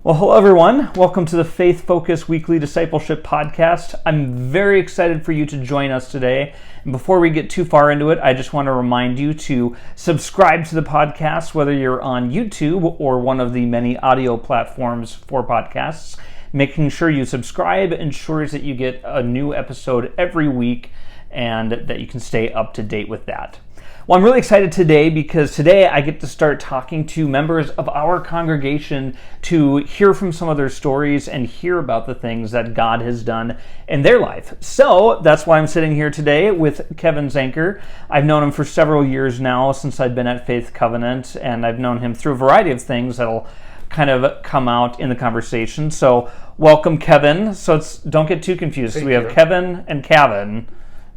Well, hello everyone. Welcome to the Faith Focus Weekly Discipleship Podcast. I'm very excited for you to join us today. And before we get too far into it, I just want to remind you to subscribe to the podcast, whether you're on YouTube or one of the many audio platforms for podcasts. Making sure you subscribe ensures that you get a new episode every week and that you can stay up to date with that. Well, I'm really excited today because today I get to start talking to members of our congregation to hear from some of their stories and hear about the things that God has done in their life. So that's why I'm sitting here today with Kevin Zanker. I've known him for several years now since I've been at Faith Covenant, and I've known him through a variety of things that'll kind of come out in the conversation. So welcome, Kevin. So don't get too confused. We have Kevin and Kevin,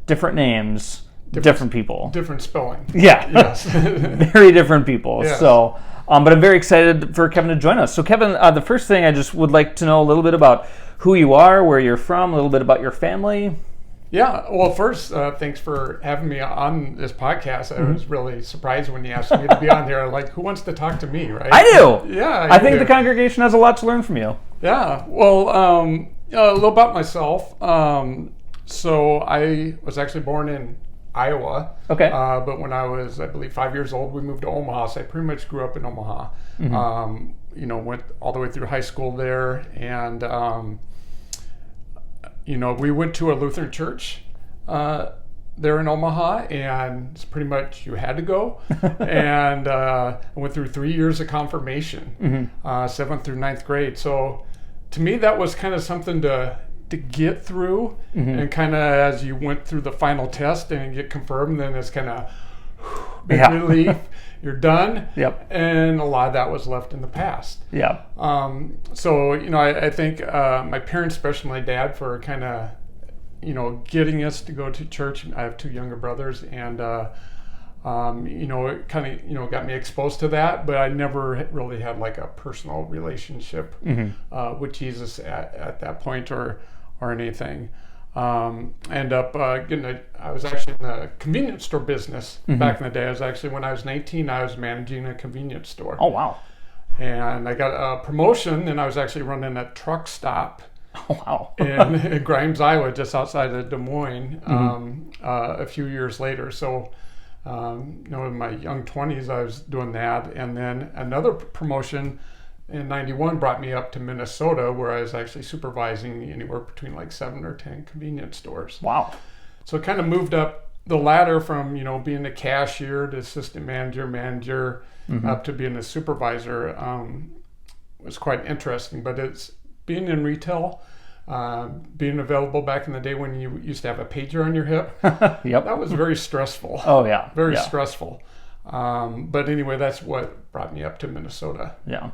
different names. Different people. Different spelling. Yeah. Yes. Very different people. Yes. So, but I'm very excited for Kevin to join us. So Kevin, the first thing I just would like to know a little bit about who you are, where you're from, a little bit about your family. Yeah. Well, first, thanks for having me on this podcast. I was really surprised when you asked me to be on here. Like, who wants to talk to me, right? I do. Yeah. I think the congregation has a lot to learn from you. Yeah. Well, a little about myself. So I was actually born in Iowa. Okay. But when I was, I believe, 5 years old, we moved to Omaha. So I pretty much grew up in Omaha. Went all the way through high school there. And, we went to a Lutheran church there in Omaha. And it's pretty much you had to go. And I went through 3 years of confirmation, 7th through 9th grade. So to me, that was kind of something to get through, and kind of as you went through the final test and get confirmed, then it's kind of big relief. You're done. Yep. And a lot of that was left in the past. Yeah. I think my parents, especially my dad, for kind of getting us to go to church. I have two younger brothers, and it kind of got me exposed to that, but I never really had like a personal relationship with Jesus at that point or anything. I was actually in the convenience store business back in the day. I was actually, when I was 19, I was managing a convenience store. Oh, wow. And I got a promotion, and I was actually running a truck stop. Oh, wow. in Grimes, Iowa, just outside of Des Moines, a few years later. So, in my young 20s, I was doing that. And then another promotion in 91 brought me up to Minnesota, where I was actually supervising anywhere between like 7 or 10 convenience stores. Wow. So it kind of moved up the ladder from, being a cashier to assistant manager, up to being a supervisor. Was quite interesting, but it's being in retail, being available back in the day when you used to have a pager on your hip. Yep. That was very stressful. Oh, yeah. Very stressful. But anyway, that's what brought me up to Minnesota. Yeah.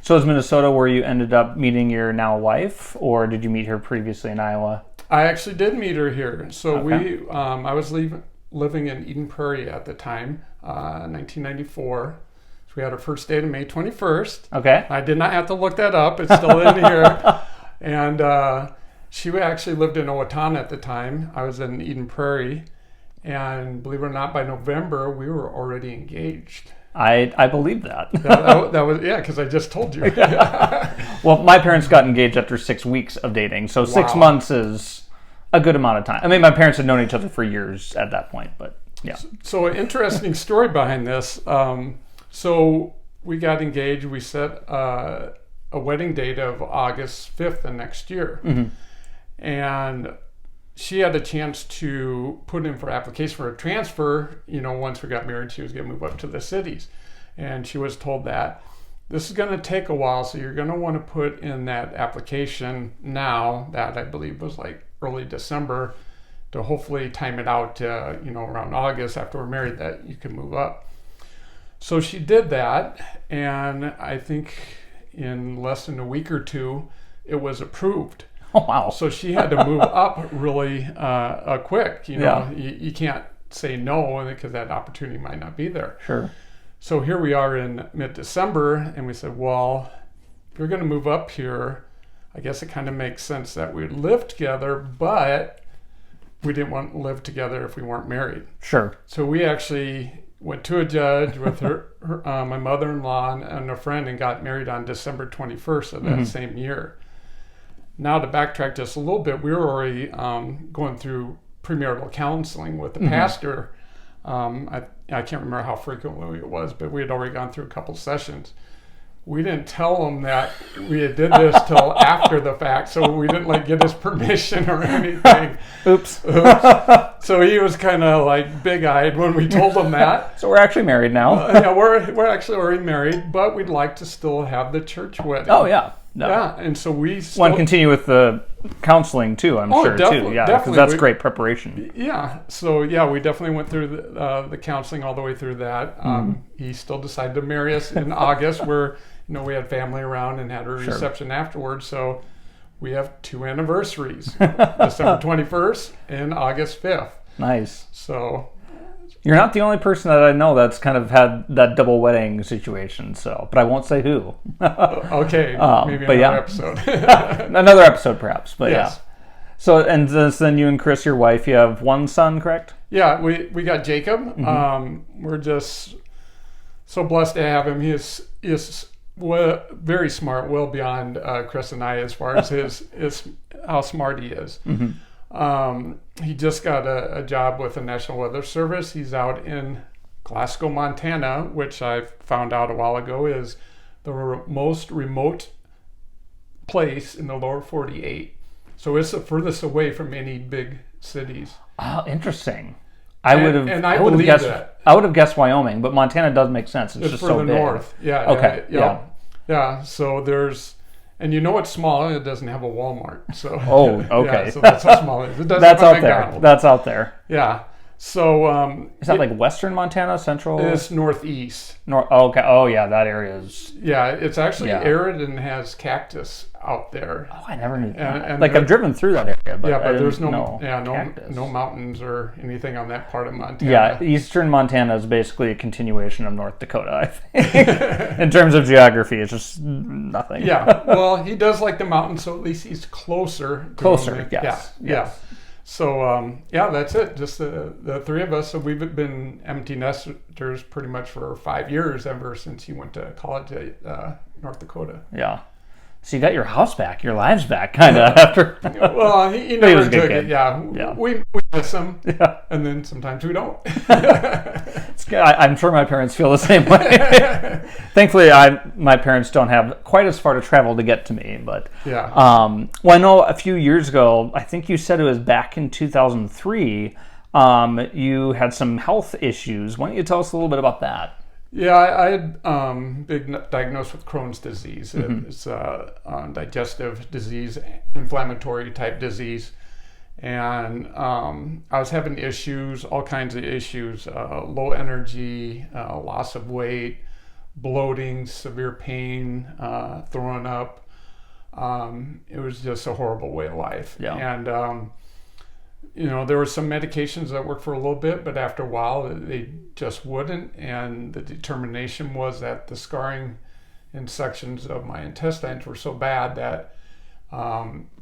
So is Minnesota where you ended up meeting your now wife, or did you meet her previously in Iowa? I actually did meet her here. So Okay. I was living in Eden Prairie at the time, 1994. So we had our first date on May 21st. Okay. I did not have to look that up. It's still in here. And she actually lived in Owatonna at the time. I was in Eden Prairie. And believe it or not, by November, we were already engaged. I believe that. that was, because I just told you. Well, my parents got engaged after 6 weeks of dating, so 6 months is a good amount of time. I mean, my parents had known each other for years at that point, but yeah. So an interesting story behind this. So we got engaged. We set a wedding date of August 5th of next year. And she had a chance to put in for application for a transfer. Once we got married, she was going to move up to the cities. And she was told that this is going to take a while, so you're going to want to put in that application now. That I believe was like early December, to hopefully time it out to, around August after we're married, that you can move up. So she did that, and I think in less than a week or two, it was approved. Oh, wow. So she had to move up really quick. You can't say no because that opportunity might not be there. Sure. So here we are in mid-December, and we said, well, if you're going to move up here, I guess it kind of makes sense that we live together, but we didn't want to live together if we weren't married. Sure. So we actually went to a judge with my mother-in-law and a friend, and got married on December 21st of that same year. Now, to backtrack just a little bit, we were already going through premarital counseling with the pastor. I can't remember how frequently it was, but we had already gone through a couple sessions. We didn't tell him that we had did this till after the fact, so we didn't get his permission or anything. Oops. So he was kind of big-eyed when we told him that. So we're actually married now. Yeah, we're actually already married, but we'd like to still have the church wedding. Oh yeah. No. Yeah, and so we still want to continue with the counseling too, I'm sure too. Yeah, because that's great preparation. Yeah, so yeah, we definitely went through the counseling all the way through that. He still decided to marry us in August, where we had family around and had a reception afterwards. So we have 2 anniversaries: December 21st and August 5th. Nice. So. You're not the only person that I know that's kind of had that double wedding situation. So, but I won't say who. Okay, maybe another episode. Another episode, perhaps. But yes. yeah. So, and then you and Chris, your wife, you have one son, correct? Yeah, we got Jacob. We're just so blessed to have him. He is very smart, well beyond Chris and I as far as his how smart he is. He just got a job with the National Weather Service. He's out in Glasgow, Montana, which I found out a while ago is the most remote place in the lower 48. So it's the furthest away from any big cities. Oh, interesting. I would have guessed Wyoming, but Montana does make sense. It's just so big. North. Yeah. Okay. Yeah. So there's. And it's small. It doesn't have a Walmart. So. Oh, okay. Yeah, so that's how small it is. It doesn't that's have a out McDonald's. there. That's out there. Yeah. So. Is that western Montana, central? It's northeast. Okay. Oh, yeah. That area is. Yeah, it's actually arid and has cactus out there. Oh, I never knew that. And I've driven through that area, but there's no mountains or anything on that part of Montana. Yeah, eastern Montana is basically a continuation of North Dakota, I think. In terms of geography, it's just nothing. Yeah, well, he does like the mountains, so at least he's closer. Yes. Yeah. So, that's it. Just the 3 of us. So we've been empty nesters pretty much for 5 years, ever since he went to college at North Dakota. Yeah. So you got your house back, your lives back, kind of after. Well, he never took it. Yeah. We miss him, and then sometimes we don't. I'm sure my parents feel the same way. Thankfully, my parents don't have quite as far to travel to get to me. But well, I know a few years ago, I think you said it was back in 2003. You had some health issues. Why don't you tell us a little bit about that? Yeah, I had been diagnosed with Crohn's disease. It's a digestive disease, inflammatory type disease. And I was having issues, all kinds of issues, low energy, loss of weight, bloating, severe pain, throwing up. It was just a horrible way of life. Yeah. And there were some medications that worked for a little bit, but after a while they just wouldn't. And the determination was that the scarring in sections of my intestines were so bad that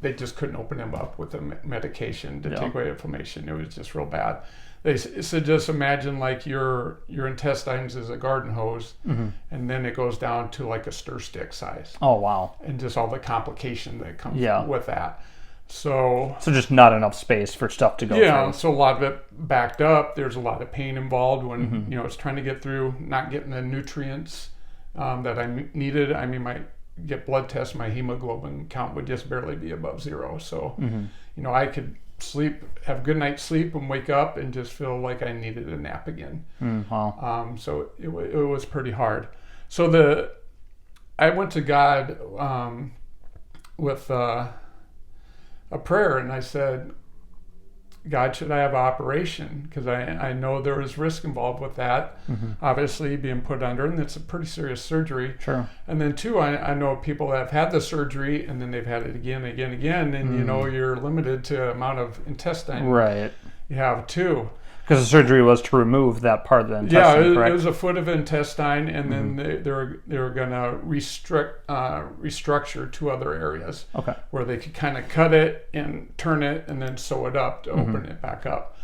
they just couldn't open them up with the medication to take away inflammation. It was just real bad. They said just imagine like your intestines is a garden hose, and then it goes down to like a stir stick size. Oh, wow. And just all the complication that comes with that. So just not enough space for stuff to go through. Yeah, so a lot of it backed up. There's a lot of pain involved when it's trying to get through, not getting the nutrients that I needed. I mean, get blood tests, my hemoglobin count would just barely be above 0. So I could sleep, have a good night's sleep, and wake up and just feel like I needed a nap again. Wow. So it was pretty hard. So I went to God with a prayer, and I said, God, should I have an operation? Because I know there is risk involved with that, obviously being put under, and it's a pretty serious surgery. Sure. And then 2, I know people that have had the surgery and then they've had it again, and you're limited to the amount of intestine you have too. Because the surgery was to remove that part of the intestine, correct? It was a foot of intestine, and then they were going to restructure 2 other areas, where they could kind of cut it and turn it and then sew it up to open it back up.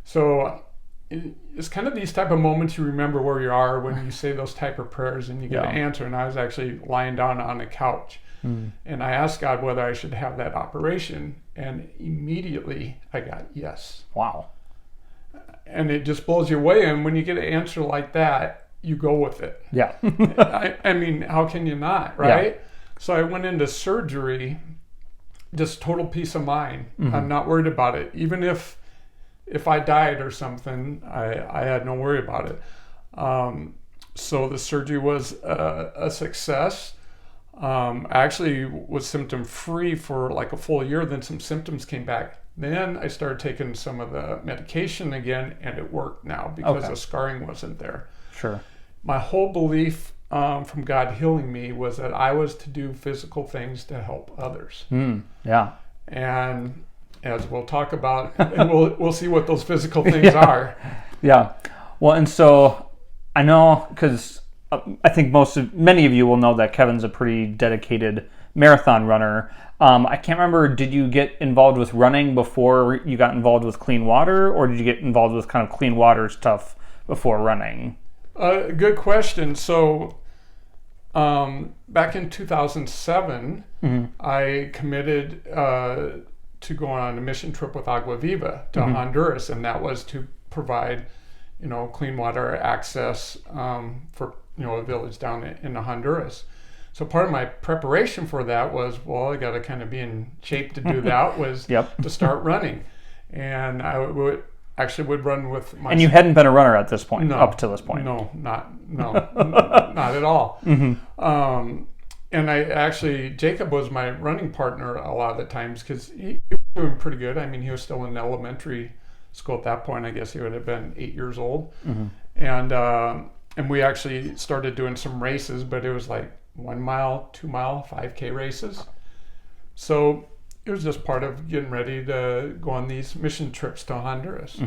So it's kind of these type of moments you remember where you are when you say those type of prayers and you get an answer. And I was actually lying down on a couch, and I asked God whether I should have that operation, and immediately I got yes. Wow. And it just blows you away. And when you get an answer like that, you go with it. Yeah. I mean, how can you not, right? Yeah. So I went into surgery, just total peace of mind. I'm not worried about it. Even if I died or something, I had no worry about it. So the surgery was a success. I actually was symptom free for like a full year. Then some symptoms came back. Then I started taking some of the medication again, and it worked now because the scarring wasn't there. Sure. My whole belief from God healing me was that I was to do physical things to help others. Yeah. And as we'll talk about, and we'll see what those physical things are. Yeah. Well, and so I know, because I think many of you will know that Kevin's a pretty dedicated marathon runner. I can't remember, did you get involved with running before you got involved with clean water, or did you get involved with kind of clean water stuff before running? Good question. So back in 2007, I committed to go on a mission trip with Agua Viva to Honduras, and that was to provide, clean water access for, a village down in Honduras. So part of my preparation for that was, I got to kind of be in shape to do that, was to start running. And I would run with my... And you hadn't been a runner at this point, up to this point? No, not at all. And Jacob was my running partner a lot of the times because he was doing pretty good. I mean, he was still in elementary school at that point. I guess he would have been 8 years old. And we actually started doing some races, but it was like 1 mile, 2 mile, 5K races. So it was just part of getting ready to go on these mission trips to Honduras.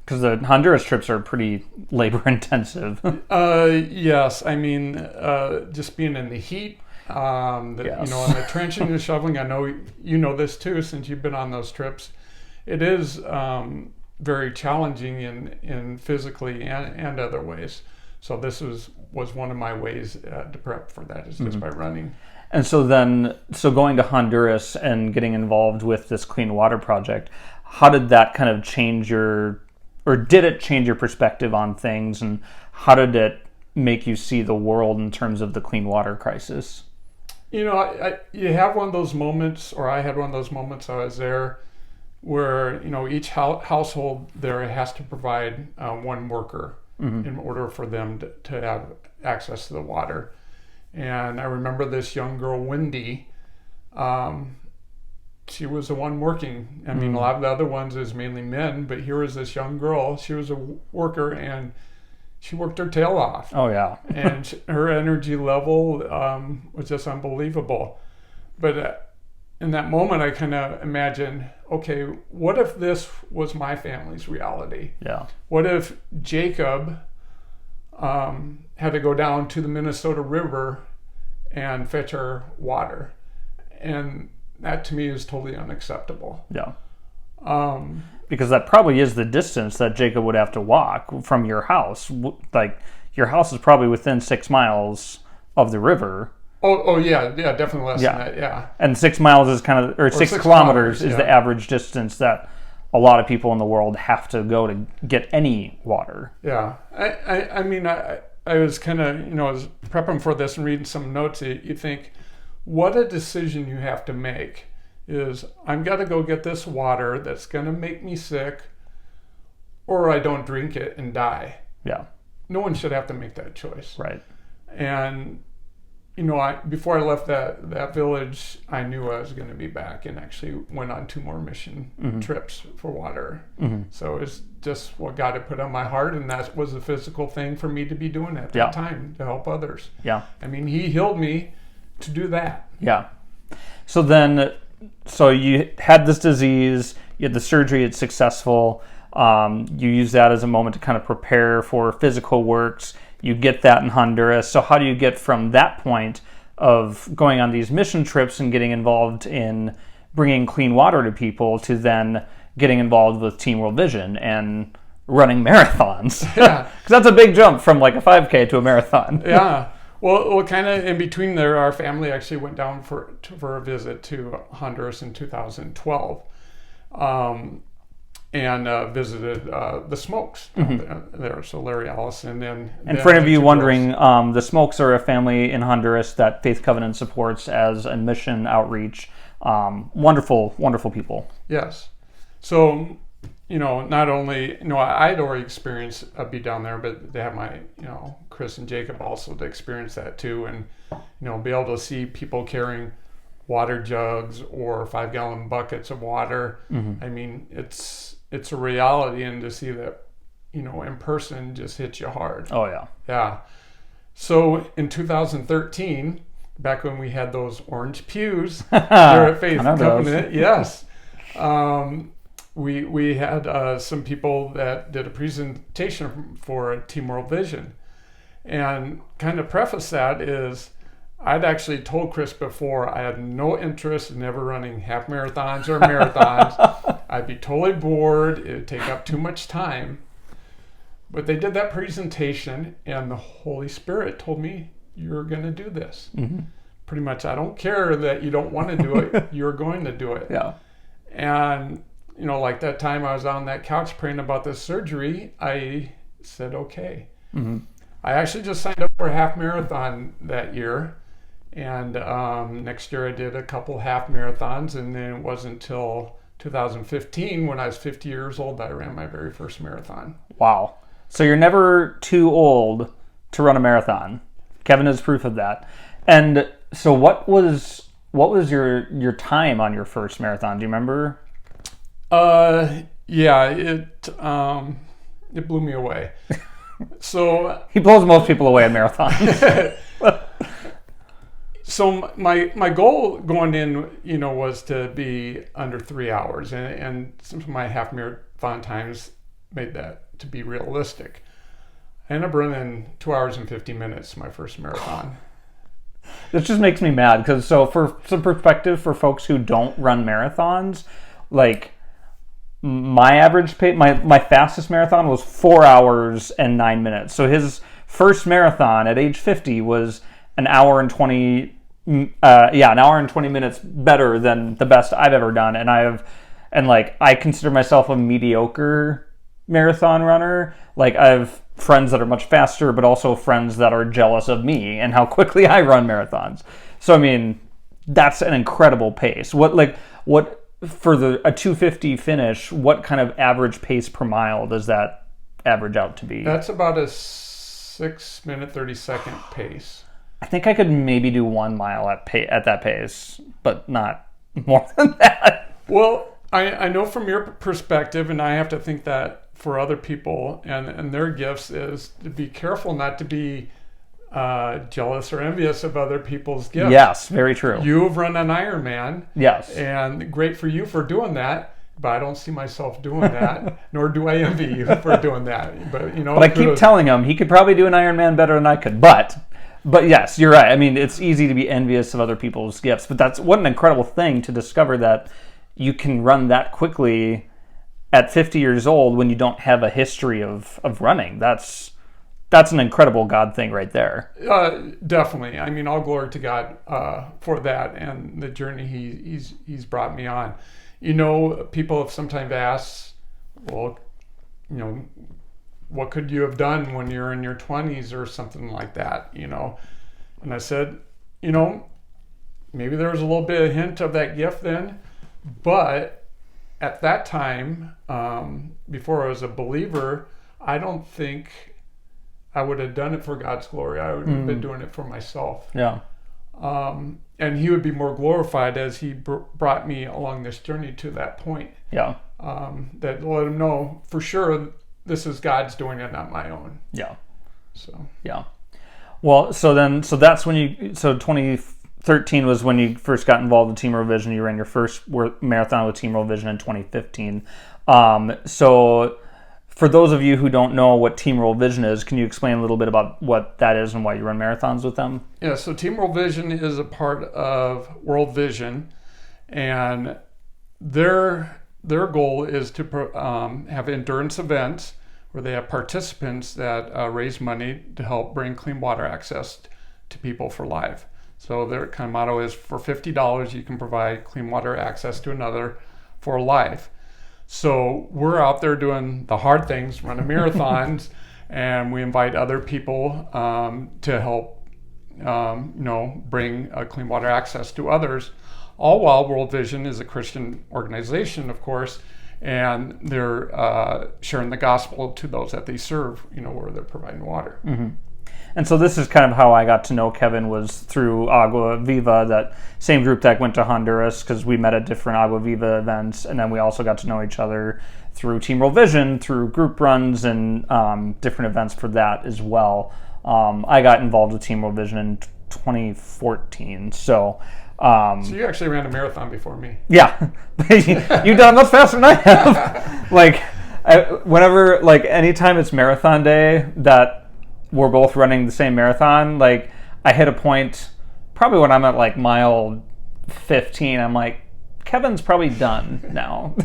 Because the Honduras trips are pretty labor intensive. Yes, I mean, just being in the heat, and the trenching and the shoveling. I know you know this too, since you've been on those trips. It is very challenging in physically and other ways. So this was one of my ways to prep for that, is just by running. And so going to Honduras and getting involved with this clean water project, how did that kind of change did it change your perspective on things, and how did it make you see the world in terms of the clean water crisis? You have one of those moments, or I had one of those moments I was there, where each household there has to provide one worker in order for them to have access to the water. And I remember this young girl, Wendy. She was the one working. I mean, a lot of the other ones is mainly men, but here was this young girl. She was a worker, and she worked her tail off. Oh, yeah. And her energy level was just unbelievable. But in that moment, I kind of imagined, okay, what if this was my family's reality? Yeah. What if Jacob had to go down to the Minnesota River and fetch our water? And that to me is totally unacceptable. Yeah. Because that probably is the distance that Jacob would have to walk from your house. Like, your house is probably within 6 miles of the river. Oh yeah, definitely less than that, yeah. And 6 miles is or 6 kilometers is the average distance that a lot of people in the world have to go to get any water. Yeah. I mean, I was kind of, I was prepping for this and reading some notes. You think, what a decision you have to make is, I'm got to go get this water that's going to make me sick, or I don't drink it and die. Yeah. No one should have to make that choice. Right. And, before I left that village, I knew I was going to be back, and actually went on 2 more mission trips for water. So it's just what God had put on my heart, and that was a physical thing for me to be doing at that time, to help others. Yeah. I mean, He healed me to do that. Yeah. So you had this disease, you had the surgery, it's successful. You use that as a moment to kind of prepare for physical works. You get that in Honduras. So how do you get from that point of going on these mission trips and getting involved in bringing clean water to people to then getting involved with Team World Vision and running marathons. Yeah. Because that's a big jump from like a 5K to a marathon. Yeah. Well, kind of in between there, our family actually went down for a visit to Honduras in 2012, and visited the Smokes down there. So Larry Allison and for any of you wondering, the Smokes are a family in Honduras that Faith Covenant supports as a mission outreach. Wonderful, wonderful people. Yes. So, not only, I'd already experienced a beat down there, but they have my, Chris and Jacob also to experience that too. And, be able to see people carrying water jugs or 5-gallon buckets of water. I mean, it's a reality, and to see that, in person just hits you hard. Oh, yeah. Yeah. So in 2013, back when we had those orange pews there at Faith Covenant, yes. We had some people that did a presentation for Team World Vision, and kind of preface that is I'd actually told Chris before I had no interest in ever running half marathons or marathons. I'd be totally bored. It would take up too much time. But they did that presentation, and the Holy Spirit told me, you're going to do this. Pretty much, I don't care that you don't want to do it. You're going to do it. Yeah. And like that time I was on that couch praying about this surgery, I said, okay. I actually just signed up for a half marathon that year. And next year I did a couple half marathons. And then it wasn't until 2015, when I was 50 years old, that I ran my very first marathon. Wow. So you're never too old to run a marathon. Kevin is proof of that. And so what was your time on your first marathon? Do you remember? Yeah, it blew me away. So he blows most people away at marathons. So my goal going in, was to be under 3 hours, and some of my half marathon times made that to be realistic. I ended up running 2 hours and 50 minutes my first marathon. This just makes me mad because, so for some perspective for folks who don't run marathons, like my average pace, my fastest marathon was 4 hours and 9 minutes. So his first marathon at age 50 was an hour and 20 minutes better than the best I've ever done. And I consider myself a mediocre marathon runner. Like, I have friends that are much faster, but also friends that are jealous of me and how quickly I run marathons. So, I mean, that's an incredible pace. What for a 250 finish, what kind of average pace per mile does that average out to be? That's about a 6-minute, 30-second pace. I think I could maybe do 1 mile at that pace, but not more than that. Well, I know from your perspective, and I have to think that for other people and their gifts, is to be careful not to be jealous or envious of other people's gifts. Yes, very true. You've run an Ironman. Yes. And great for you for doing that, but I don't see myself doing that, nor do I envy you for doing that. But But I keep telling him he could probably do an Ironman better than I could. But yes, you're right. I mean, it's easy to be envious of other people's gifts, but what an incredible thing to discover that you can run that quickly at 50 years old when you don't have a history of running. That's an incredible God thing right there. Definitely. I mean, all glory to God for that and the journey he's brought me on. People have sometimes asked, well, what could you have done when you're in your 20s or something like that, And I said, maybe there was a little bit of hint of that gift then, but at that time, before I was a believer, I don't think I would have done it for God's glory. I would have been doing it for myself. Yeah. And he would be more glorified as he brought me along this journey to that point. Yeah. That let him know for sure this is God's doing it, not my own. Yeah. So. Yeah. Well, so that's when 2013 was when you first got involved with Team World Vision. You ran your first marathon with Team World Vision in 2015. So for those of you who don't know what Team World Vision is, can you explain a little bit about what that is and why you run marathons with them? Yeah, so Team World Vision is a part of World Vision, and their goal is to have endurance events where they have participants that raise money to help bring clean water access to people for life. So their kind of motto is, for $50, you can provide clean water access to another for life. So we're out there doing the hard things, running marathons, and we invite other people to help, bring clean water access to others. All while World Vision is a Christian organization, of course, and they're sharing the gospel to those that they serve, where they're providing water. Mm-hmm. And so this is kind of how I got to know Kevin, was through Agua Viva, that same group that went to Honduras, because we met at different Agua Viva events, and then we also got to know each other through Team World Vision, through group runs and different events for that as well. I got involved with Team World Vision in 2014, so you actually ran a marathon before me. Yeah. You've done much faster than I have. Anytime it's marathon day that we're both running the same marathon, I hit a point probably when I'm at mile 15, I'm like, Kevin's probably done now.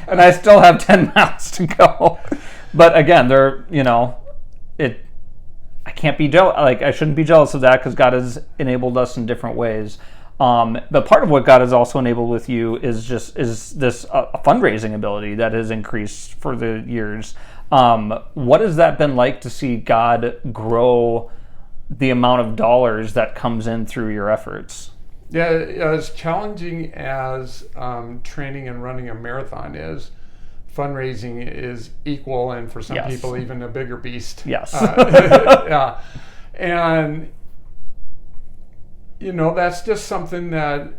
And I still have 10 miles to go. But again, I can't be jealous. I shouldn't be jealous of that, because God has enabled us in different ways. But part of what God has also enabled with you is this fundraising ability that has increased for the years. What has that been like to see God grow the amount of dollars that comes in through your efforts? Yeah, as challenging as training and running a marathon is, fundraising is equal, and for some people even a bigger beast. Yes. Yeah. And that's just something that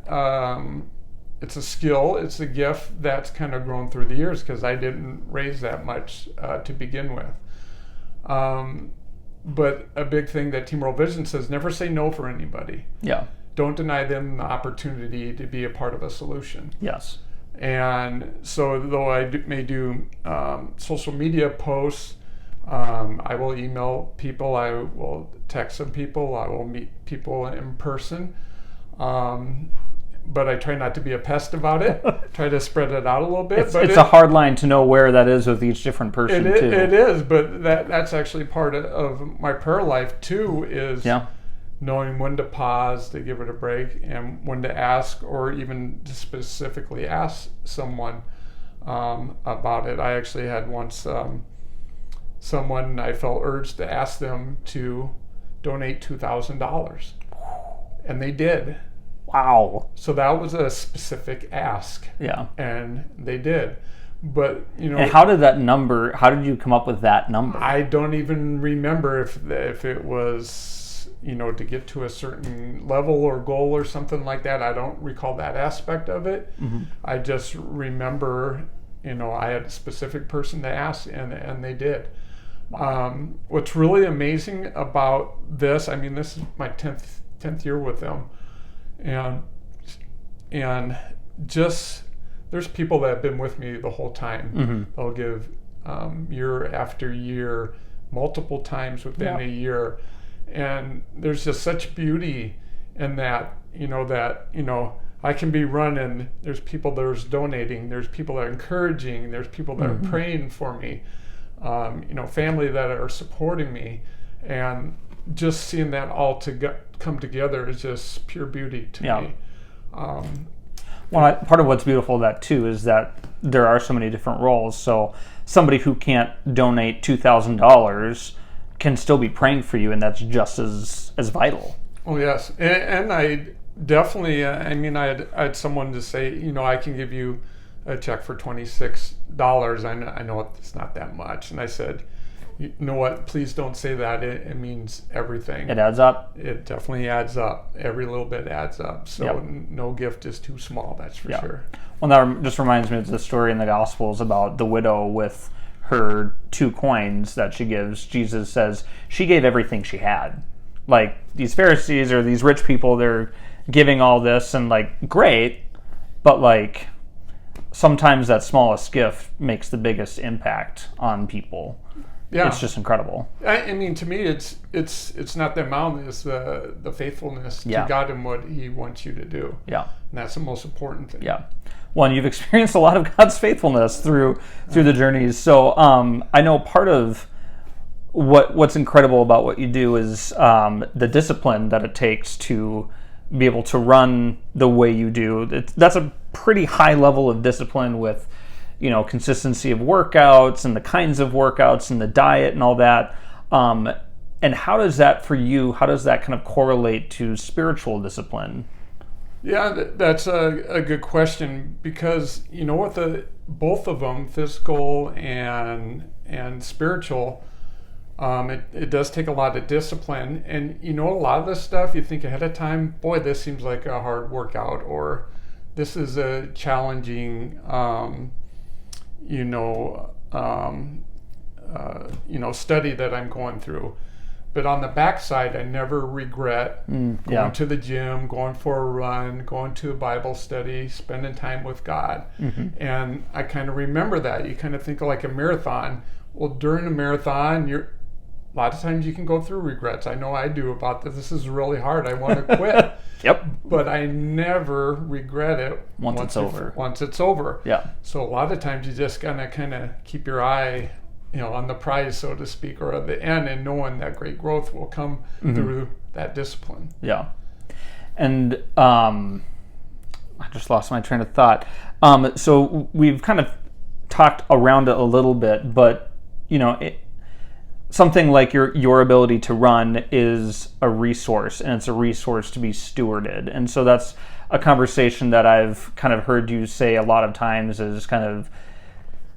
it's a skill, it's a gift that's kind of grown through the years, because I didn't raise that much to begin with. But a big thing that Team World Vision says, never say no for anybody. Yeah. Don't deny them the opportunity to be a part of a solution. Yes. And so though I may do social media posts, I will email people, I will text some people, I will meet people in person. But I try not to be a pest about it. Try to spread it out a little bit. It's a hard line to know where that is with each different person, too. It is, but that's actually part of my prayer life, too, is knowing when to pause, to give it a break, and when to ask, or even to specifically ask someone about it. I actually had once someone, I felt urged to ask them to donate $2,000. And they did. Wow. So that was a specific ask. Yeah. And they did. But, And how did you come up with that number? I don't even remember if it was, to get to a certain level or goal or something like that. I don't recall that aspect of it. Mm-hmm. I just remember, I had a specific person to ask, and they did. Wow. What's really amazing about this, this is my 10th year with them. And just, there's people that have been with me the whole time. Mm-hmm. They'll give year after year, multiple times within a year. And there's just such beauty in that, I can be running, there's people that are donating, there's people that are encouraging, there's people that are praying for me, family that are supporting me. And just seeing that all come together is just pure beauty to me. Part of what's beautiful of that too is that there are so many different roles. So somebody who can't donate $2,000 can still be praying for you, and that's just as vital. Oh yes, and I definitely. I had someone to say, I can give you a check for $26. I know it's not that much, and I said, you know what, please don't say that. It means everything. It adds up. It definitely adds up. Every little bit adds up. So no gift is too small, that's for sure. Well, that just reminds me of the story in the Gospels about the widow with her 2 coins that she gives. Jesus says she gave everything she had. These Pharisees or these rich people, they're giving all this and great, but sometimes that smallest gift makes the biggest impact on people. Yeah. It's just incredible. To me, it's not the amount, it's the faithfulness to God and what He wants you to do. Yeah. And that's the most important thing. Yeah. Well, and you've experienced a lot of God's faithfulness through the journeys. So I know part of what's incredible about what you do is the discipline that it takes to be able to run the way you do. That's a pretty high level of discipline with, consistency of workouts and the kinds of workouts and the diet and all that. And how does that for you, how does that kind of correlate to spiritual discipline? Yeah, that's a good question, because with both of them, physical and spiritual, it does take a lot of discipline. And a lot of this stuff you think ahead of time, boy, this seems like a hard workout, or this is a challenging study that I'm going through. But on the backside, I never regret going to the gym, going for a run, going to a Bible study, spending time with God. Mm-hmm. And I kind of remember that. You kind of think like a marathon. Well, during a marathon, a lot of times you can go through regrets. I know I do about this. This is really hard. I want to quit. Yep. But I never regret it once it's over. Once it's over. Yeah. So a lot of times you just gotta kind of keep your eye on the prize, so to speak, or at the end, and knowing that great growth will come through that discipline. Yeah. And I just lost my train of thought. So we've kind of talked around it a little bit, but something like your ability to run is a resource, and it's a resource to be stewarded. And so that's a conversation that I've kind of heard you say a lot of times, is kind of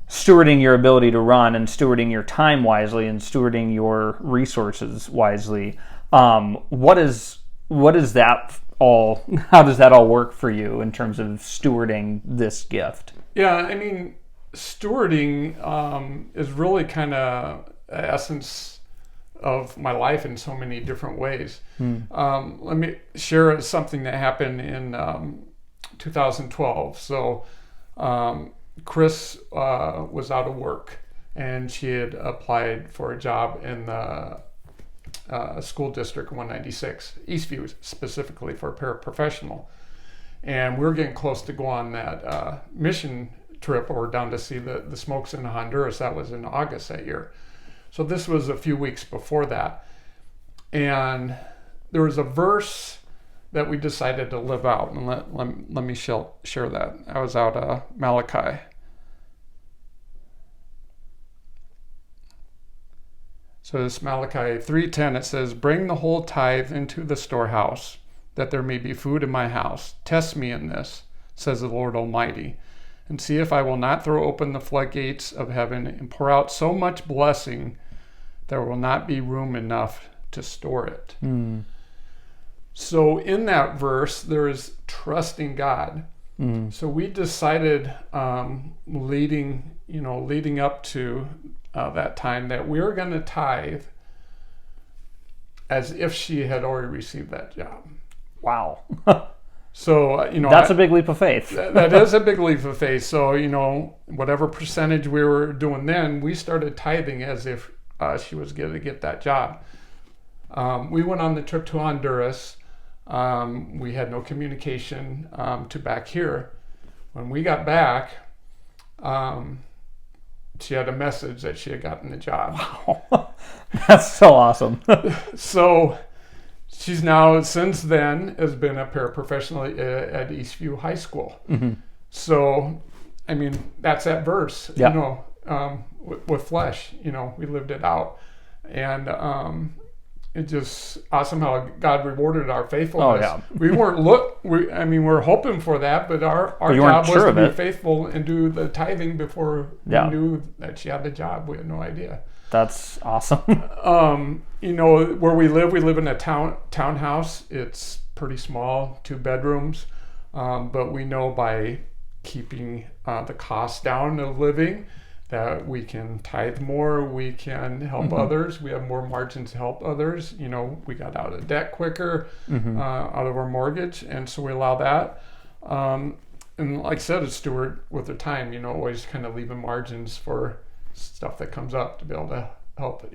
stewarding your ability to run and stewarding your time wisely and stewarding your resources wisely. What is that all? How does that all work for you in terms of stewarding this gift? Yeah, I mean, stewarding is really kind of the essence of my life in so many different ways. Let me share something that happened in 2012. So Chris was out of work, and she had applied for a job in the school district 196, Eastview, specifically for a paraprofessional. And we were getting close to go on that mission trip, or down to see the smokes in Honduras. That was in August that year. So this was a few weeks before that. And there was a verse that we decided to live out, and let me share that. I was out Malachi. So this Malachi 3:10, it says, "Bring the whole tithe into the storehouse, that there may be food in my house. Test me in this, says the Lord Almighty, and see if I will not throw open the floodgates of heaven and pour out so much blessing there will not be room enough to store it." So in that verse, there is trusting God. So we decided, leading up to that time, that we were going to tithe as if she had already received that job. Wow. So, that's a big leap of faith. That is a big leap of faith. So, whatever percentage we were doing then, we started tithing as if she was going to get that job. We went on the trip to Honduras. We had no communication to back here. When we got back, she had a message that she had gotten the job. Wow. That's so awesome. So she's now, since then, has been a paraprofessional at Eastview High School. So, I mean, that's that verse, with flesh, we lived it out. And it's just awesome how God rewarded our faithfulness. Oh, yeah. We weren't we're hoping for that, but our job was to be faithful and do the tithing before we knew that she had the job. We had no idea. That's awesome. Where we live in a townhouse. It's pretty small, 2 bedrooms, but we know by keeping the cost down of living that we can tithe more, we can help others, we have more margins to help others. We got out of debt quicker, out of our mortgage, and so we allow that. And like I said, a steward with the time, always kind of leaving margins for stuff that comes up to be able to help.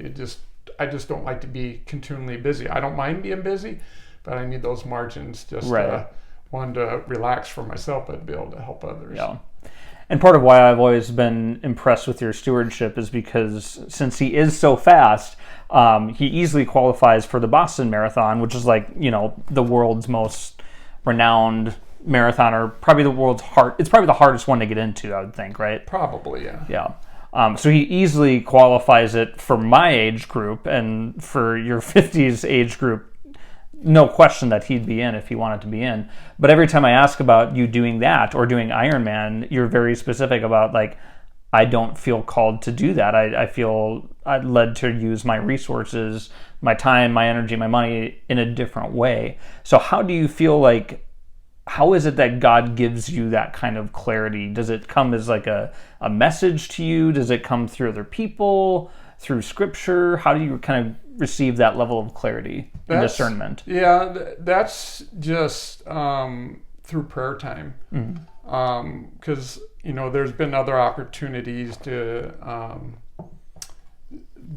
I just don't like to be continually busy. I don't mind being busy, but I need those margins just one to relax for myself, but be able to help others. Yeah. And part of why I've always been impressed with your stewardship is because since he is so fast, he easily qualifies for the Boston Marathon, which is like, the world's most renowned marathon, or probably it's probably the hardest one to get into, I would think, right? Probably, yeah. Yeah. So he easily qualifies it for my age group, and for your 50s age group, no question that he'd be in if he wanted to be in. But every time I ask about you doing that or doing Ironman, you're very specific about, like, I don't feel called to do that. I feel led to use my resources, my time, my energy, my money in a different way. So how do you feel like, how is it that God gives you that kind of clarity? Does it come as like a message to you? Does it come through other people, through scripture? How do you kind of receive that level of clarity and discernment? Yeah, that's just through prayer time. Because, there's been other opportunities to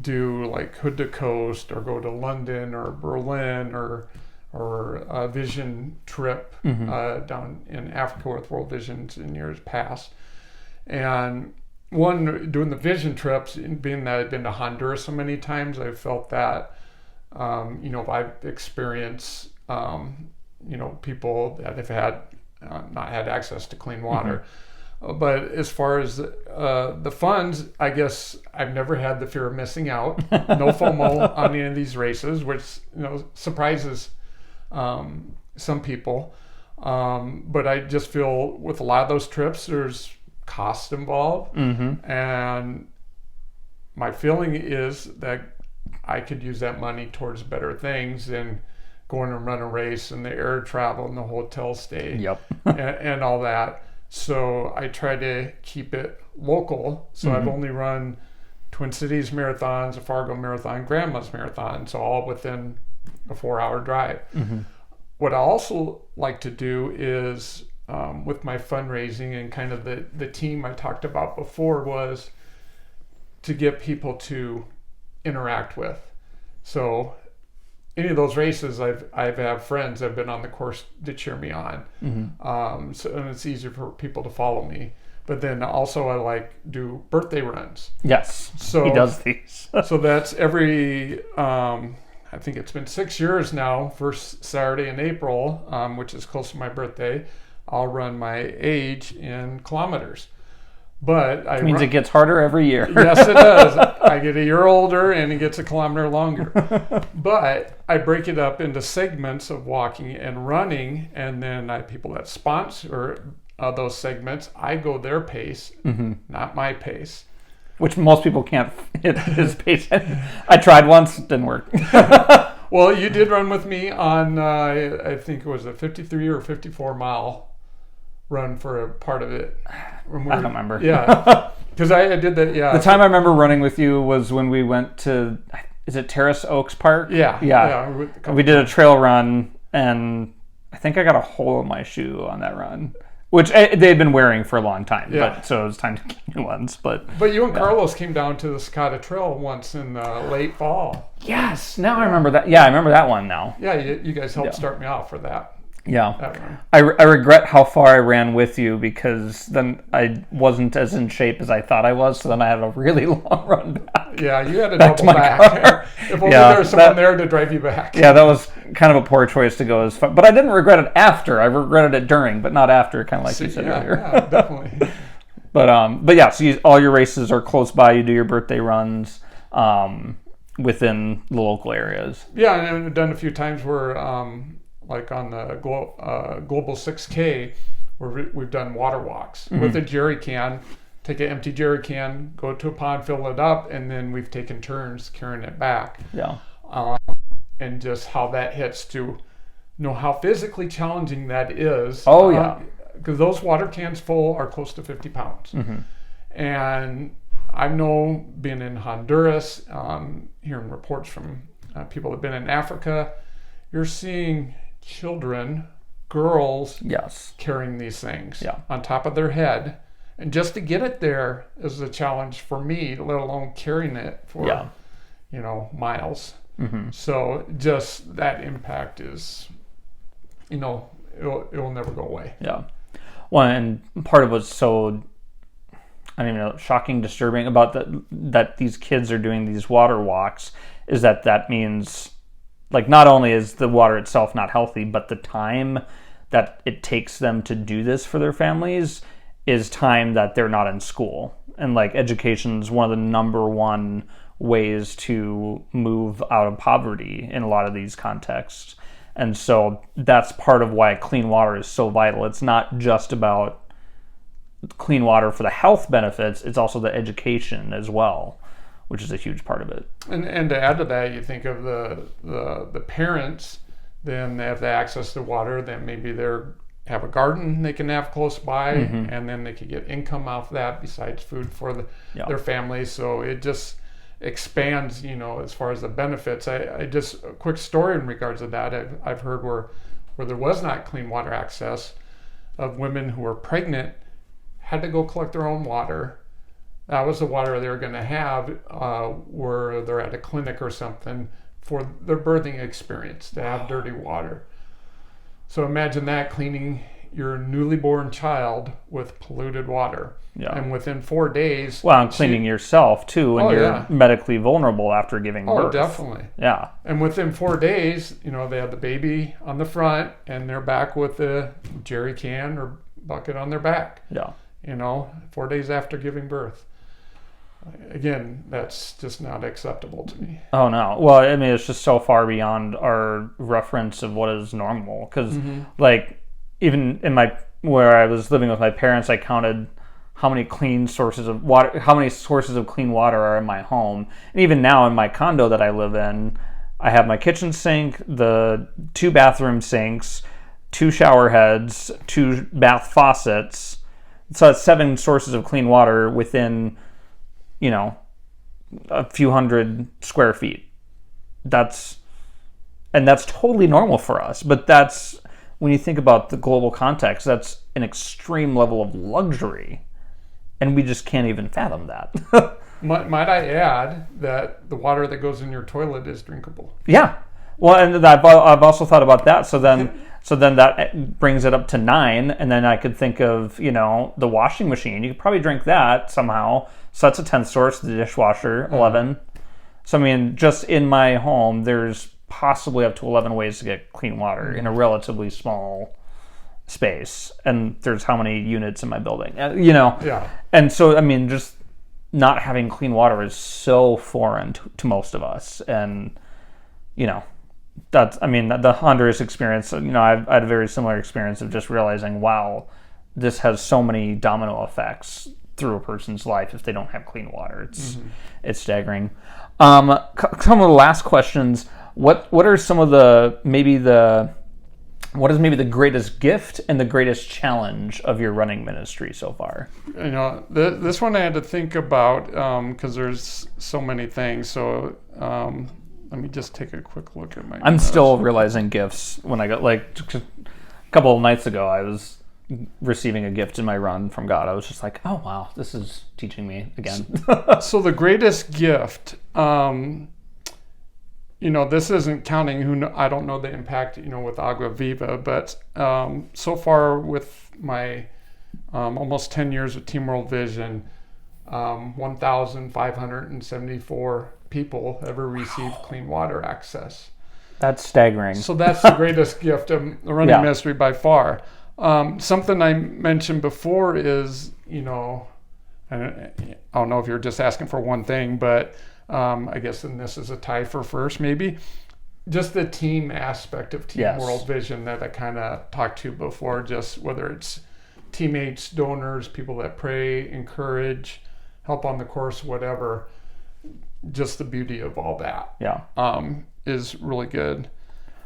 do like Hood to Coast, or go to London or Berlin, or a vision trip down in Africa with World Visions in years past. And doing the vision trips, being that I've been to Honduras so many times, I felt that, I've experienced, people that have had not had access to clean water. But as far as the funds, I guess I've never had the fear of missing out. No FOMO on any of these races, which surprises some people. But I just feel with a lot of those trips, there's cost involved, and my feeling is that I could use that money towards better things than going and run a race and the air travel and the hotel stay, and all that. So I try to keep it local. So I've only run Twin Cities marathons, a Fargo marathon, Grandma's marathon, so all within a 4-hour drive. What I also like to do is, with my fundraising and kind of the team I talked about before, was to get people to interact with. So any of those races, I've had friends that have been on the course to cheer me on. So, and it's easier for people to follow me. But then also I do birthday runs. Yes, so he does these. So that's every, I think it's been 6 years now, first Saturday in April, which is close to my birthday, I'll run my age in kilometers. But it means it gets harder every year. Yes, it does. I get a year older and it gets a kilometer longer. But I break it up into segments of walking and running, and then I have people that sponsor those segments. I go their pace, not my pace. Which most people can't hit his pace. I tried once, it didn't work. Well, you did run with me on, I think it was a 53 or 54 mile run for a part of it. I don't remember. Yeah, because I did that. Yeah, the time I remember running with you was when we went to, is it Terrace Oaks Park? Yeah. We did a trail run, and I think I got a hole in my shoe on that run, which they had been wearing for a long time. Yeah. So it was time to get new ones. But you and Carlos came down to the Sakata Trail once in late fall. Yes, now I remember that. Yeah, I remember that one now. Yeah, you guys helped start me off for that. Yeah, I regret how far I ran with you, because then I wasn't as in shape as I thought I was, so then I had a really long run back. Yeah, you had to double back. If only there was someone there to drive you back. Yeah, that was kind of a poor choice to go as far. But I didn't regret it after. I regretted it during, but not after, kind of like you said earlier. Yeah, definitely. But yeah, so all your races are close by. You do your birthday runs within the local areas. Yeah, and I've done a few times where... like on the Global 6K, where we've done water walks with a jerry can, take an empty jerry can, go to a pond, fill it up, and then we've taken turns carrying it back. Yeah. And just how that hits to know how physically challenging that is. Oh, yeah. Because those water cans full are close to 50 pounds. And I know, being in Honduras, hearing reports from people that have been in Africa, you're seeing children, girls, carrying these things on top of their head, and just to get it there is a challenge for me, let alone carrying it for miles. So just that impact is it will never go away. Yeah. Well, and part of what's so, I don't even know, shocking, disturbing about that these kids are doing these water walks is that means, like, not only is the water itself not healthy, but the time that it takes them to do this for their families is time that they're not in school. And, like, education is one of the number one ways to move out of poverty in a lot of these contexts. And so that's part of why clean water is so vital. It's not just about clean water for the health benefits, it's also the education as well, which is a huge part of it. And to add to that, you think of the parents, then they have the access to water, then maybe they have a garden they can have close by, and then they can get income off that besides food for their family. So it just expands, as far as the benefits. I just, a quick story in regards to that, I've heard where there was not clean water access, of women who were pregnant had to go collect their own water. That was the water they were going to have where they're at a clinic or something for their birthing experience, to have dirty water. So imagine that, cleaning your newly born child with polluted water. Yeah. And within 4 days... Well, and cleaning yourself, too, when you're medically vulnerable after giving birth. Oh, definitely. Yeah. And within 4 days, they had the baby on the front, and they're back with the jerry can or bucket on their back. Yeah. 4 days after giving birth. Again, that's just not acceptable to me. Oh, no. Well, I mean, it's just so far beyond our reference of what is normal. Because, like, even in where I was living with my parents, I counted how many clean sources of water, how many sources of clean water are in my home. And even now in my condo that I live in, I have my kitchen sink, the 2 bathroom sinks, 2 shower heads, 2 bath faucets. So that's 7 sources of clean water within, a few hundred square feet. That's totally normal for us. But that's, when you think about the global context, that's an extreme level of luxury. And we just can't even fathom that. Might I add that the water that goes in your toilet is drinkable? Yeah. Well, and I've also thought about that. So then that brings it up to 9, and then I could think of, the washing machine. You could probably drink that somehow. So that's a 10th source. The dishwasher, 11. So, I mean, just in my home, there's possibly up to 11 ways to get clean water in a relatively small space. And there's how many units in my building, Yeah. And so, I mean, just not having clean water is so foreign to most of us. And, the Honduras experience, I had a very similar experience of just realizing, wow, this has so many domino effects through a person's life if they don't have clean water. It's staggering. Some of the last questions. What are some of what is maybe the greatest gift and the greatest challenge of your running ministry so far? This one I had to think about because there's so many things. So let me just take a quick look at my... I'm still realizing gifts. When I got, a couple of nights ago, I was receiving a gift in my run from God. I was just like, oh, wow, this is teaching me again. So the greatest gift, this isn't counting I don't know the impact, with Agua Viva, but so far with my almost 10 years of Team World Vision, 1,574 people ever received clean water access. That's staggering. So that's the greatest gift of the running ministry by far. Something I mentioned before is, I don't know if you're just asking for one thing, but I guess then this is a tie for first, maybe. Just the team aspect of Team World Vision that I kind of talked to before, just whether it's teammates, donors, people that pray, encourage, help on the course, whatever. Just the beauty of all that is really good.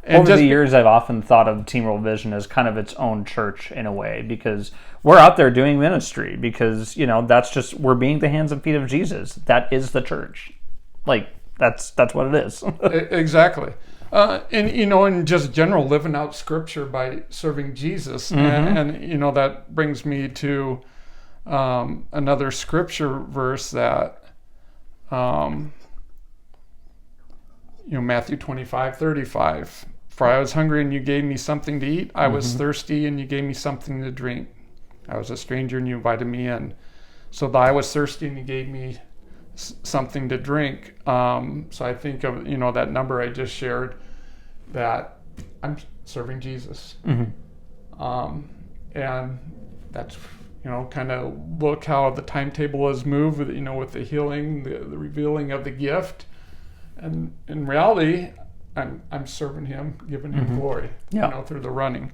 And over the years, I've often thought of Team World Vision as kind of its own church in a way, because we're out there doing ministry, because, that's just, we're being the hands and feet of Jesus. That is the church. That's what it is. Exactly. And just general living out scripture by serving Jesus. And that brings me to another scripture verse that, Matthew 25:35. For I was hungry and you gave me something to eat. I was thirsty and you gave me something to drink. I was a stranger and you invited me in. So that I was thirsty and you gave me something to drink. So I think of, that number I just shared, that I'm serving Jesus. And that's, kind of look how the timetable has moved, with the healing, the revealing of the gift. And in reality, I'm serving him, giving him glory, through the running.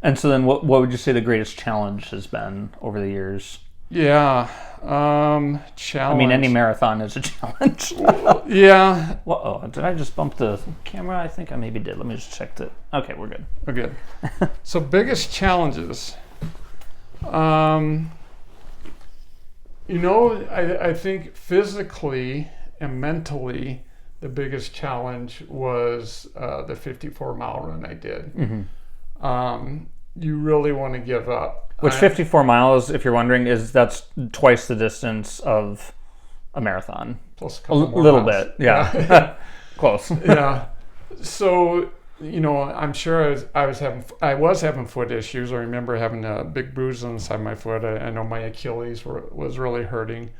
And so then what would you say the greatest challenge has been over the years? Yeah. Challenge. I mean, any marathon is a challenge. Yeah. Whoa, did I just bump the camera? I think I maybe did. Let me just check that. Okay, we're good. We're good. So biggest challenges. I think physically and mentally, the biggest challenge was the 54-mile run I did. You really want to give up. Which 54 miles, if you're wondering, that's twice the distance of a marathon. Plus a couple more little miles. bit, yeah. Close. Yeah. So, I'm sure I was having foot issues. I remember having a big bruise on the side of my foot. I know my Achilles was really hurting.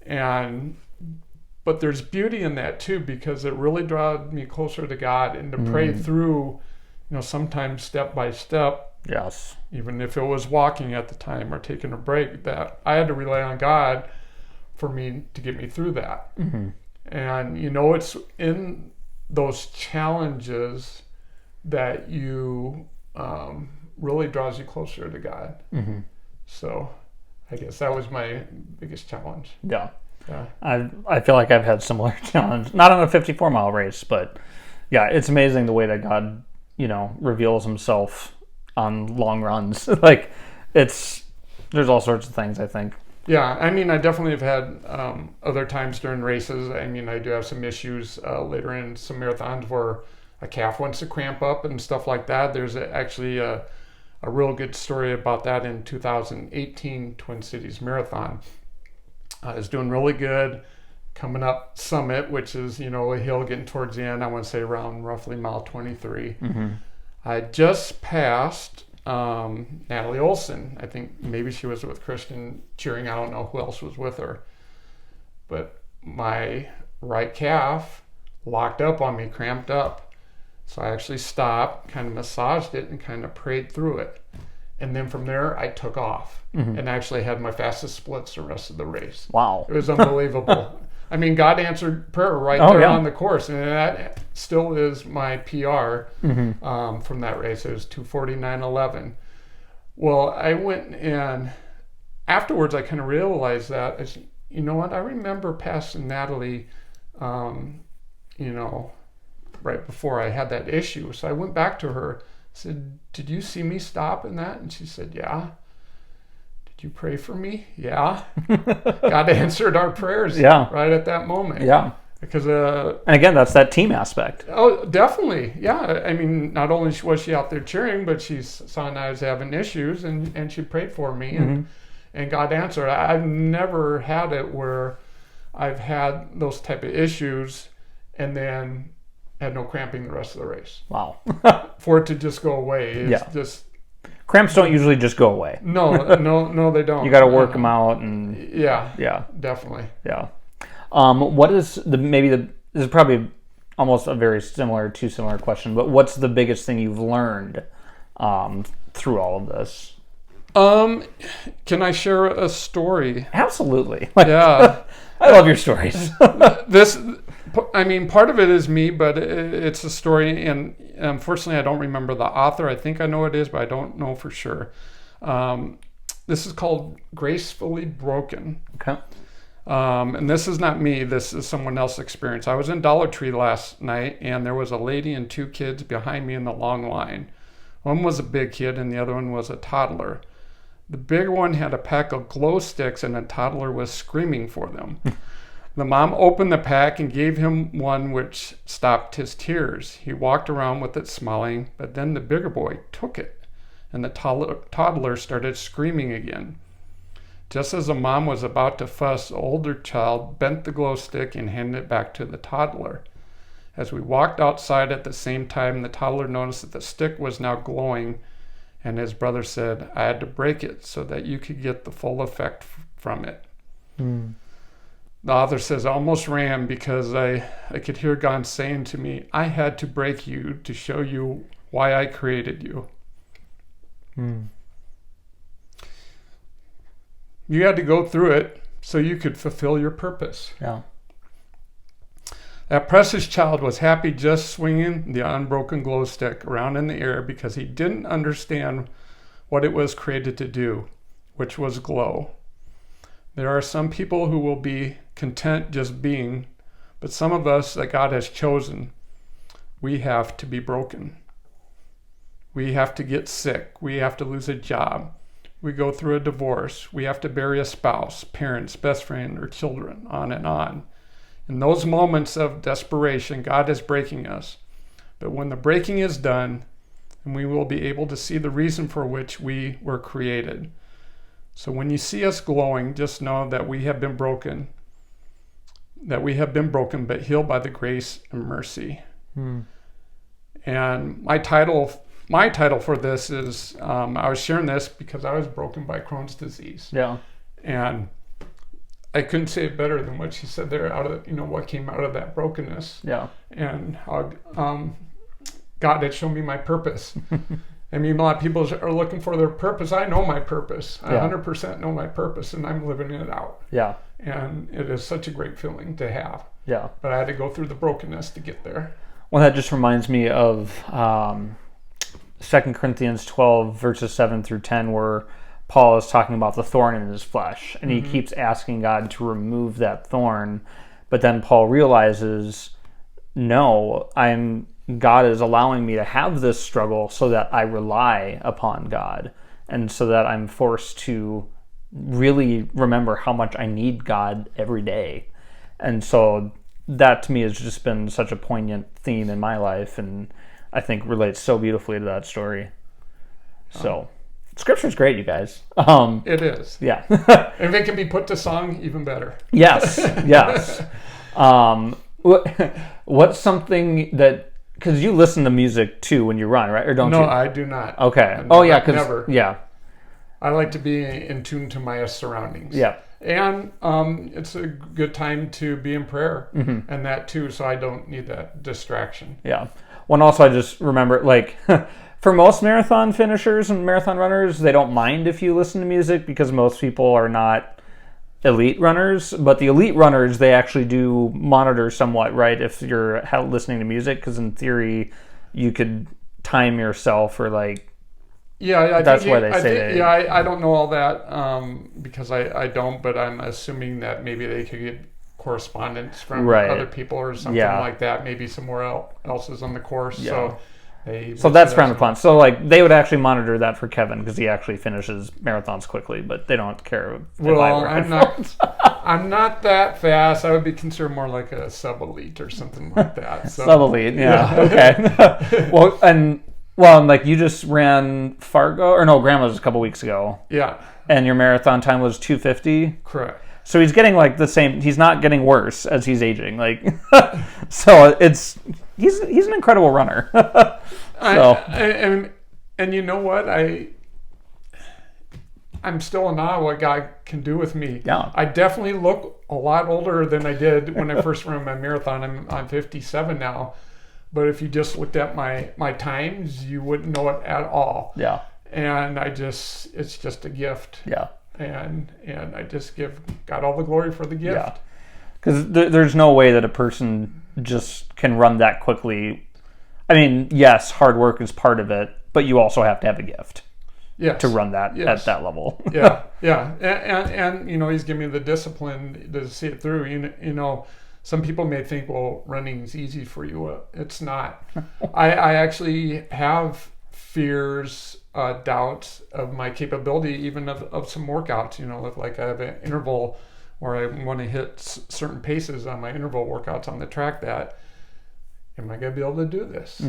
But there's beauty in that too, because it really draws me closer to God, and to pray through, sometimes step by step. Yes. Even if it was walking at the time or taking a break, that I had to rely on God for me to get me through that. And it's in those challenges that you really draws you closer to God. So I guess that was my biggest challenge. Yeah. Yeah. I feel like I've had similar challenge, not on a 54-mile race, but yeah, it's amazing the way that God, reveals himself on long runs. Like, there's all sorts of things, I think. Yeah, I definitely have had other times during races. I do have some issues later in some marathons where a calf wants to cramp up and stuff like that. There's actually a real good story about that in 2018 Twin Cities Marathon. I was doing really good coming up Summit, which is, a hill getting towards the end. I want to say around roughly mile 23. I just passed Natalie Olson. I think maybe she was with Christian cheering. I don't know who else was with her. But my right calf locked up on me, cramped up. So I actually stopped, kind of massaged it, and kind of prayed through it. And then from there, I took off and actually had my fastest splits the rest of the race. Wow. It was unbelievable. God answered prayer right there on the course. And that still is my PR from that race. It was 2:49:11. Well, I went and afterwards I kind of realized that, you know what, I remember passing Natalie, right before I had that issue. So I went back to her, said, "Did you see me stop in that?" And she said, "Yeah." "Did you pray for me?" "Yeah." God answered our prayers right at that moment. Yeah. Because and again, that's that team aspect. Oh, definitely. Yeah. Not only was she out there cheering, but she saw I was having issues, and she prayed for me, and God answered. I've never had it where I've had those type of issues and then had no cramping the rest of the race. Wow. For it to just go away. It's just... Cramps don't usually just go away. No, they don't. You got to work them out, and yeah, definitely. Yeah. What is this is probably almost too similar question, but what's the biggest thing you've learned through all of this? Can I share a story? Absolutely. Yeah. I love your stories. Part of it is me, but it's a story, and unfortunately I don't remember the author. I think I know it is, but I don't know for sure. This is called Gracefully Broken. Okay. And this is not me. This is someone else's experience. I was in Dollar Tree last night, and there was a lady and two kids behind me in the long line. One was a big kid, and the other one was a toddler. The bigger one had a pack of glow sticks, and the toddler was screaming for them. The mom opened the pack and gave him one, which stopped his tears. He walked around with it smiling, but then the bigger boy took it, and the toddler started screaming again. Just as the mom was about to fuss, the older child bent the glow stick and handed it back to the toddler. As we walked outside at the same time, the toddler noticed that the stick was now glowing, and his brother said, I had to break it so that you could get the full effect from it. The author says, I almost ran because I could hear God saying to me, I had to break you to show you why I created you. You had to go through it so you could fulfill your purpose. Yeah. That precious child was happy just swinging the unbroken glow stick around in the air because he didn't understand what it was created to do, which was glow. There are some people who will be content just being, but some of us that God has chosen, we have to be broken. We have to get sick. We have to lose a job. We go through a divorce. We have to bury a spouse, parents, best friend, or children, on and on. In those moments of desperation, God is breaking us. But when the breaking is done, and we will be able to see the reason for which we were created. So when you see us glowing, just know that we have been broken. That we have been broken, but healed by the grace and mercy. And my title for this is, I was sharing this because I was broken by Crohn's disease. Yeah. And I couldn't say it better than what she said there, out of, what came out of that brokenness. Yeah. And how God had shown me my purpose. I mean, a lot of people are looking for their purpose. I know my purpose. I 100% know my purpose, and I'm living it out. Yeah. And it is such a great feeling to have. Yeah. But I had to go through the brokenness to get there. Well, that just reminds me of 2 Corinthians 12, verses 7 through 10, where Paul is talking about the thorn in his flesh, and he keeps asking God to remove that thorn. But then Paul realizes, no, God is allowing me to have this struggle so that I rely upon God, and so that I'm forced to really remember how much I need God every day. And so that to me has just been such a poignant theme in my life, and I think relates so beautifully to that story. So Scripture's great, you guys. It is. Yeah. If it can be put to song, even better. Yes, yes. What's something that, because you listen to music too when you run, right? Or don't you? No, I do not. Okay. Never. Yeah. I like to be in tune to my surroundings. Yeah. And it's a good time to be in prayer, and that too, so I don't need that distraction. Yeah. Well, and also I just remember, for most marathon finishers and marathon runners, they don't mind if you listen to music because most people are not elite runners. But the elite runners, they actually do monitor somewhat, right? If you're listening to music, because in theory, you could time yourself or that's why they say. I don't know all that because I don't, but I'm assuming that maybe they could get correspondence from other people or something like that. Maybe somewhere else is on the course. Yeah. So that's kind of fun. So they would actually monitor that for Kevin because he actually finishes marathons quickly, but they don't care. I'm not that fast. I would be considered more like a sub-elite or something like that. So. Sub-elite, yeah. Okay. Well, you just ran Grandma's a couple weeks ago. Yeah. And your marathon time was 2:50? Correct. So he's getting the same, he's not getting worse as he's aging. So he's an incredible runner. And you know what? I'm still in awe of what God can do with me. Yeah. I definitely look a lot older than I did when I first ran my marathon. I'm 57 now. But if you just looked at my times, you wouldn't know it at all. Yeah. And it's just a gift. Yeah. And I just give God all the glory for the gift. Yeah. Because there's no way that a person just can run that quickly. I mean, yes, hard work is part of it, but you also have to have a gift. Yes. To run that at that level. Yeah. And he's giving me the discipline to see it through. Some people may think, well, running's easy for you. It's not. I actually have fears, doubts of my capability, even of some workouts. If I have an interval where I want to hit certain paces on my interval workouts on the track, am I going to be able to do this?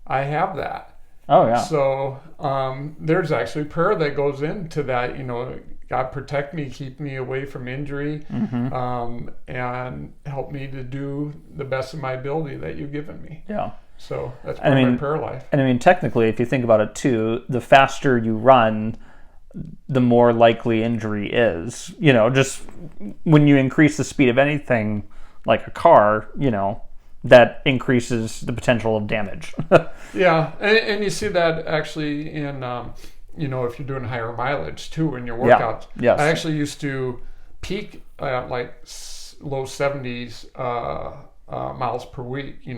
I have that. Oh, yeah. So there's actually prayer that goes into that. God protect me, keep me away from injury, and help me to do the best of my ability that you've given me. Yeah. So that's part of my prayer life. And I mean, technically, if you think about it too, the faster you run, the more likely injury is. Just when you increase the speed of anything, like a car, that increases the potential of damage. Yeah, and you see that actually in, if you're doing higher mileage too in your workouts. Yeah. Yes. I actually used to peak at like low 70s miles per week, in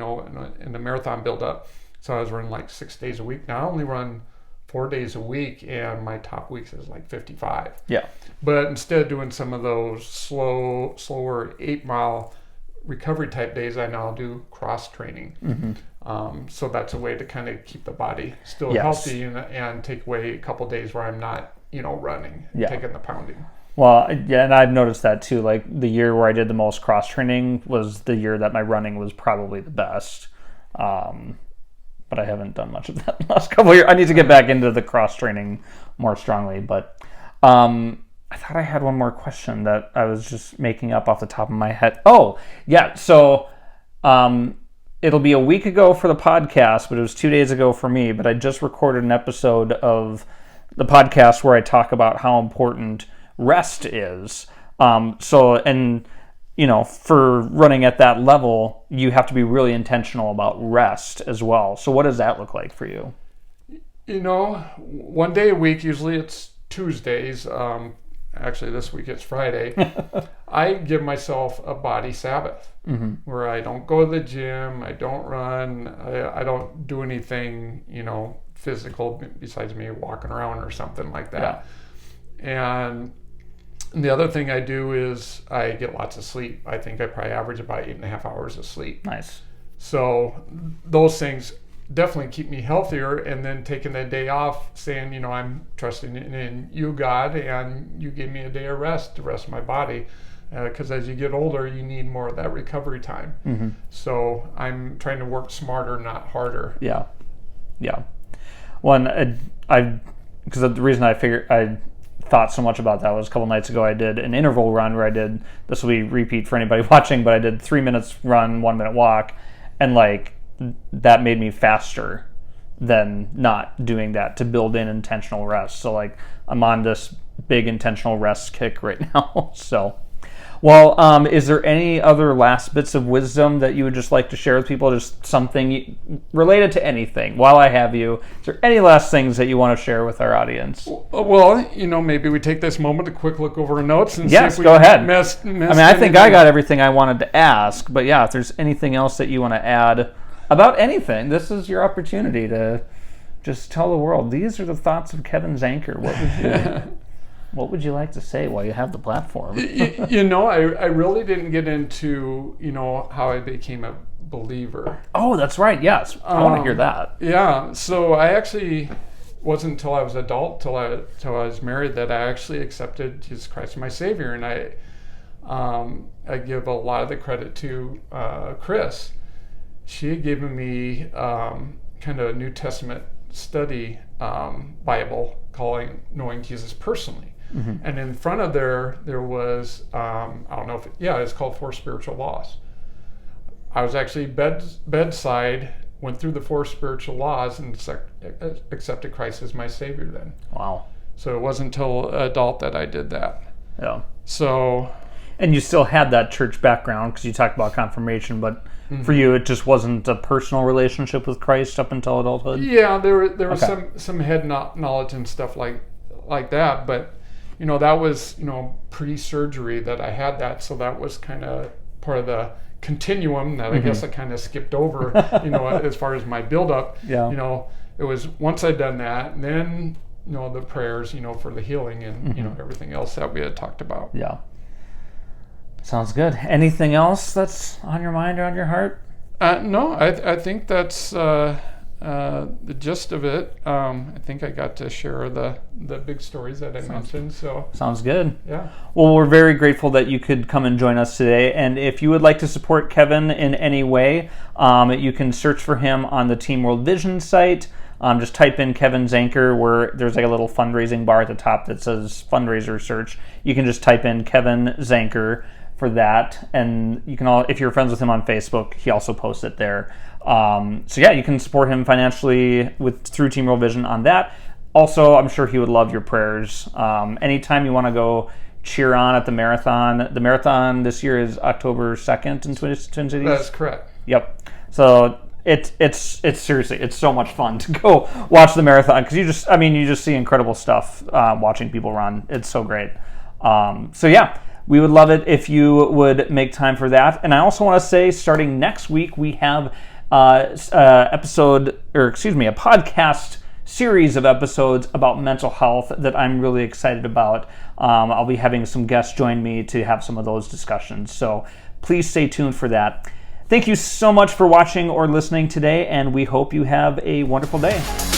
the marathon build-up. So I was running like 6 days a week. Now I only run 4 days a week, and my top weeks is like 55. Yeah. But instead of doing some of those slower 8-mile recovery type days, I now do cross training. So that's a way to kind of keep the body still healthy and take away a couple days where I'm not, running, taking the pounding. Well, yeah, and I've noticed that too. Like the year where I did the most cross training was the year that my running was probably the best. But I haven't done much of that the last couple of years. I need to get back into the cross training more strongly. But I thought I had one more question that I was just making up off the top of my head. Oh, yeah. So it'll be a week ago for the podcast, but it was 2 days ago for me. But I just recorded an episode of the podcast where I talk about how important rest is. For running at that level, you have to be really intentional about rest as well. So what does that look like for you? 1 day a week, usually it's Tuesdays. Actually, this week it's Friday. I give myself a body Sabbath where I don't go to the gym, I don't run, I don't do anything, physical besides me walking around or something like that. Yeah. And the other thing I do is I get lots of sleep. I think I probably average about 8.5 hours of sleep. Nice. So those things definitely keep me healthier, and then taking a day off saying, I'm trusting in you, God, and you gave me a day of rest to rest my body, because as you get older, you need more of that recovery time. So I'm trying to work smarter, not harder. Yeah. Well, because the reason I thought so much about that was a couple nights ago I did an interval run where this will be repeat for anybody watching, but I did 3 minutes run, 1 minute walk, and that made me faster than not doing that to build in intentional rest. So I'm on this big intentional rest kick right now. So, well, is there any other last bits of wisdom that you would just like to share with people? Just something related to anything while I have you. Is there any last things that you want to share with our audience? Well, maybe we take this moment to quick look over our notes and see if we go ahead. missed I think I got everything I wanted to ask, but yeah, if there's anything else that you want to add about anything, this is your opportunity to just tell the world, these are the thoughts of Kevin Zanker. What would you like to say while you have the platform? I really didn't get into, how I became a believer. Oh, that's right. Yes. I want to hear that. Yeah. So I actually wasn't until I was adult, till I was married, that I actually accepted Jesus Christ as my Savior. And I give a lot of the credit to Chris. She had given me kind of a New Testament study Bible calling Knowing Jesus Personally. And in front of there was, I don't know if it's called 4 Spiritual Laws. I was actually bedside, went through the 4 spiritual laws, and accepted Christ as my Savior then. Wow. So it wasn't until adult that I did that. Yeah. So. And you still had that church background because you talked about confirmation, but for you it just wasn't a personal relationship with Christ up until adulthood? Yeah, there was some head knowledge and stuff like that, but that was pre-surgery that I had that, so that was kind of part of the continuum that I guess I kind of skipped over, as far as my build-up. Yeah. It was once I'd done that, and then the prayers, for the healing and everything else that we had talked about. Yeah. Sounds good. Anything else that's on your mind or on your heart? No, I think that's the gist of it. I think I got to share the big stories that I mentioned. So sounds good. Yeah. Well, we're very grateful that you could come and join us today. And if you would like to support Kevin in any way, you can search for him on the Team World Vision site. Just type in Kevin Zanker, where there's like a little fundraising bar at the top that says fundraiser search. You can just type in Kevin Zanker for that, and you can if you're friends with him on Facebook, he also posts it there. So yeah, you can support him financially through Team Real Vision on that. Also, I'm sure he would love your prayers. Anytime you want to go cheer on at the marathon. The marathon this year is October 2nd in Twin Cities. That's correct. Yep. So it's seriously, it's so much fun to go watch the marathon, because you just see incredible stuff watching people run. It's so great. So yeah, we would love it if you would make time for that. And I also want to say, starting next week, we have a podcast series of episodes about mental health that I'm really excited about. I'll be having some guests join me to have some of those discussions. So please stay tuned for that. Thank you so much for watching or listening today, and we hope you have a wonderful day.